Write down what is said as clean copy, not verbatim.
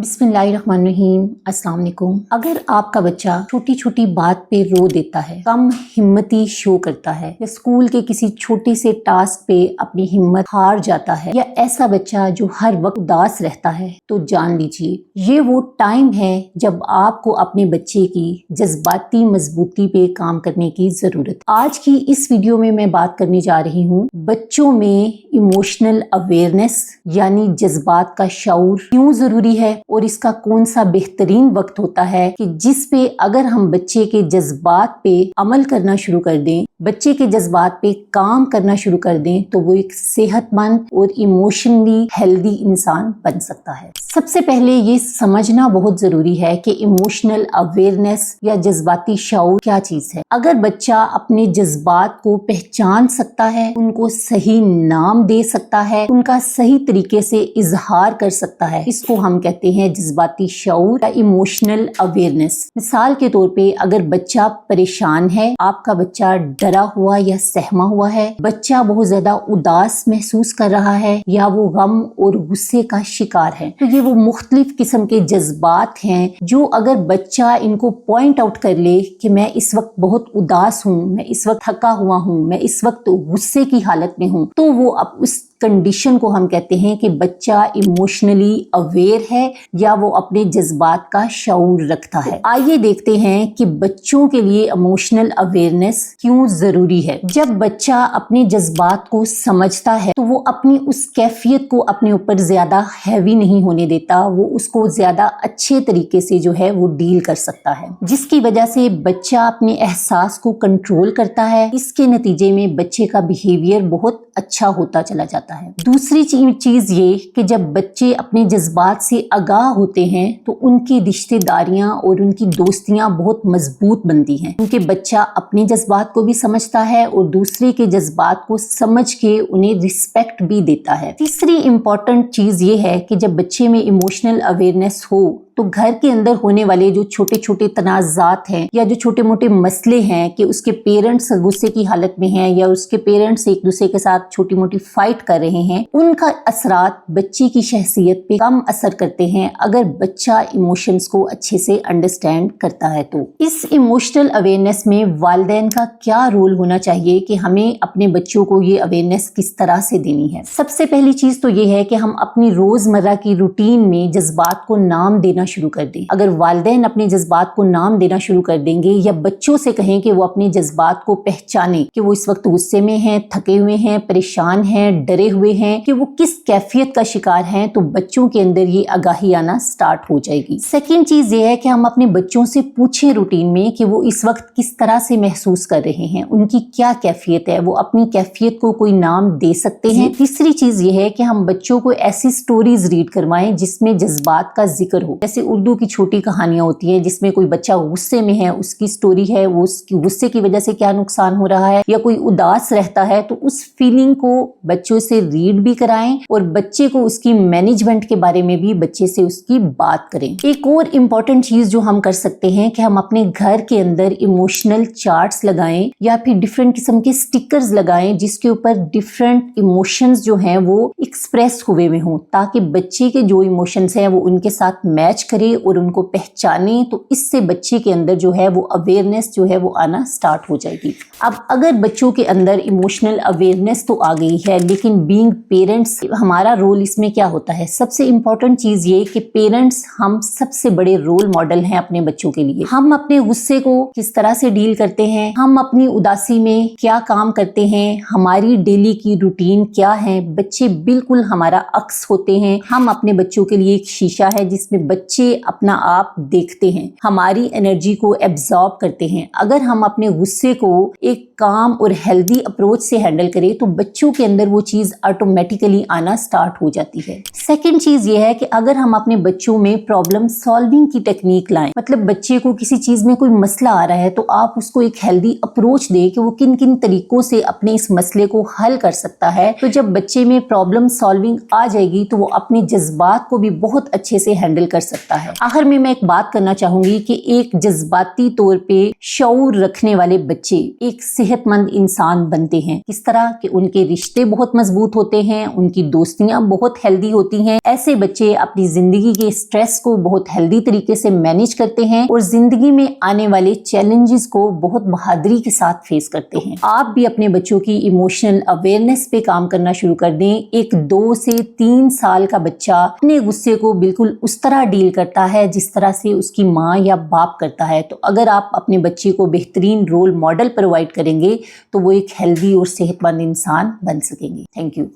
बिस्मिल्लाहिर्रहमानिर्रहीम। अस्सलाम वालेकुम। अगर आपका बच्चा छोटी छोटी बात पे रो देता है, कम हिम्मती शो करता है, या स्कूल के किसी छोटे से टास्क पे अपनी हिम्मत हार जाता है, या ऐसा बच्चा जो हर वक्त उदास रहता है, तो जान लीजिए ये वो टाइम है जब आपको अपने बच्चे की जज्बाती मजबूती पे काम करने की जरूरत। आज की इस वीडियो में मैं बात करने जा रही हूँ बच्चों में इमोशनल अवेयरनेस यानी जज्बात का शऊर क्यों जरूरी है, और इसका कौन सा बेहतरीन वक्त होता है कि जिस पे अगर हम बच्चे के जज्बात पे अमल करना शुरू कर दें, बच्चे के जज्बात पे काम करना शुरू कर दें, तो वो एक सेहतमंद और इमोशनली हेल्दी इंसान बन सकता है। सबसे पहले ये समझना बहुत जरूरी है कि इमोशनल अवेयरनेस या जज्बाती शऊर क्या चीज है। अगर बच्चा अपने जज्बात को पहचान सकता है, उनको सही नाम दे सकता है, उनका सही तरीके से इजहार कर सकता है, इसको हम कहते हैं जज्बाती शऊर या इमोशनल अवेयरनेस। मिसाल के तौर पे अगर बच्चा परेशान है, आपका बच्चा डरा हुआ या सहमा हुआ है, बच्चा बहुत ज्यादा उदास महसूस कर रहा है, या वो गम और गुस्से का शिकार है, तो ये वो मुख्तलिफ किस्म के जज्बात हैं जो अगर बच्चा इनको पॉइंट आउट कर ले कि मैं इस वक्त बहुत उदास हूँ, मैं इस वक्त थका हुआ हूँ, मैं इस वक्त गुस्से की हालत में हूँ, तो वो अब उस कंडीशन को हम कहते हैं कि बच्चा इमोशनली अवेयर है या वो अपने जज्बात का शऊर रखता है। आइए देखते हैं कि बच्चों के लिए इमोशनल अवेयरनेस क्यों जरूरी है। जब बच्चा अपने जज्बात को समझता है तो वो अपनी उस कैफियत को अपने ऊपर ज्यादा हैवी नहीं होने देता, वो उसको ज्यादा अच्छे तरीके से जो है वो डील कर सकता है, जिसकी वजह से बच्चा अपने एहसास को कंट्रोल करता है। इसके नतीजे में बच्चे का बिहेवियर बहुत अच्छा होता चला जाता है। दूसरी चीज ये कि जब बच्चे अपने जज्बात से आगाह होते हैं तो उनकी रिश्तेदारियां और उनकी दोस्तियां बहुत मजबूत बनती हैं, क्योंकि बच्चा अपने जज्बात को भी समझता है और दूसरे के जज्बात को समझ के उन्हें रिस्पेक्ट भी देता है। तीसरी इंपॉर्टेंट चीज ये है कि जब बच्चे में इमोशनल अवेयरनेस हो तो घर के अंदर होने वाले जो छोटे छोटे तनाज़ात हैं या जो छोटे मोटे मसले हैं कि उसके पेरेंट्स गुस्से की हालत में हैं या उसके पेरेंट्स एक दूसरे के साथ छोटी मोटी फाइट कर रहे हैं, उनका असरात बच्चे की शख्सियत पे कम असर करते हैं अगर बच्चा इमोशंस को अच्छे से अंडरस्टैंड करता है। तो इस इमोशनल अवेयरनेस में वालिदैन का क्या रोल होना चाहिए कि हमें अपने बच्चों को ये अवेयरनेस किस तरह से देनी है। सबसे पहली चीज तो ये है कि हम अपनी रोजमर्रा की रूटीन में जज्बात को नाम देना शुरू कर दें। अगर वालिदैन अपने जज्बात को नाम देना शुरू कर देंगे या बच्चों से कहें कि वो अपने जज्बात को पहचाने कि वो इस वक्त गुस्से में हैं, थके हुए हैं, परेशान हैं, डरे हुए हैं, कि वो किस कैफियत का शिकार हैं, तो बच्चों के अंदर ये आगाही आना स्टार्ट हो जाएगी। सेकंड चीज ये है कि हम अपने बच्चों से पूछें रूटीन में कि वो इस वक्त किस तरह से महसूस कर रहे हैं, उनकी क्या कैफियत है, वो अपनी कैफियत को कोई नाम दे सकते हैं। तीसरी चीज ये है कि हम बच्चों को ऐसी स्टोरीज रीड करवाएं जिसमें जज्बात का जिक्र हो। जैसे उर्दू की छोटी कहानियां होती हैं जिसमें कोई बच्चा गुस्से में है, उसकी स्टोरी है, वो उसकी गुस्से की वजह से क्या नुकसान हो रहा है, या कोई उदास रहता है तो उस फीलिंग को बच्चों से रीड भी कराएं और बच्चे को उसकी मैनेजमेंट के बारे में भी बच्चे से उसकी बात करें। एक और इम्पोर्टेंट चीज जो हम कर सकते हैं कि हम अपने घर के अंदर इमोशनल चार्ट्स लगाएं या फिर डिफरेंट किस्म के स्टिकर्स लगाएं जिसके ऊपर डिफरेंट इमोशंस जो हैं वो एक्सप्रेस हुए में हों, ताकि बच्चे के जो इमोशंस हैं वो उनके साथ मैच करे और उनको पहचाने, तो इससे बच्चे के अंदर जो है वो अवेयरनेस जो है वो आना स्टार्ट हो जाएगी। अब अगर बच्चों के अंदर इमोशनल अवेयरनेस तो आ गई है, लेकिन बीइंग पेरेंट्स हमारा रोल इसमें क्या होता है। सबसे इंपॉर्टेंट चीज ये कि पेरेंट्स हम सबसे बड़े रोल मॉडल हैं अपने बच्चों के लिए। हम अपने गुस्से को किस तरह से डील करते हैं, हम अपनी उदासी में क्या काम करते हैं, हमारी डेली की रूटीन क्या है, बच्चे बिल्कुल हमारा अक्स होते हैं। हम अपने बच्चों के लिए एक शीशा है जिसमें बच्चे अपना आप देखते हैं, हमारी एनर्जी को एब्जॉर्ब करते हैं। अगर हम अपने गुस्से को एक काम और हेल्दी अप्रोच से हैंडल करें तो बच्चों के अंदर वो चीज ऑटोमेटिकली आना स्टार्ट हो जाती है। सेकंड चीज ये है कि अगर हम अपने बच्चों में प्रॉब्लम सॉल्विंग की टेक्निक लाएं, मतलब बच्चे को किसी चीज में कोई मसला आ रहा है तो आप उसको एक हेल्दी अप्रोच दें कि वो किन किन तरीकों से अपने इस मसले को हल कर सकता है, तो जब बच्चे में प्रॉब्लम सॉल्विंग आ जाएगी तो वो अपने जज्बात को भी बहुत अच्छे से हैंडल कर सकता सकता है। आखिर में मैं एक बात करना चाहूंगी कि एक जज्बाती तौर पे शऊर रखने वाले बच्चे एक सेहतमंद इंसान बनते हैं। किस तरह कि उनके रिश्ते बहुत मजबूत होते हैं, उनकी दोस्तियां बहुत हेल्दी होती हैं। ऐसे बच्चे अपनी जिंदगी के स्ट्रेस को बहुत हेल्दी तरीके से मैनेज करते हैं और जिंदगी में आने वाले चैलेंजेस को बहुत बहादुरी के साथ फेस करते हैं। आप भी अपने बच्चों की इमोशनल अवेयरनेस पे काम करना शुरू कर दें। एक 2 से 3 साल का बच्चा अपने गुस्से को बिल्कुल उस तरह डील करता है जिस तरह से उसकी माँ या बाप करता है। तो अगर आप अपने बच्चे को बेहतरीन रोल मॉडल प्रोवाइड करेंगे तो वो एक हेल्दी और सेहतमंद इंसान बन सकेंगे। Thank you.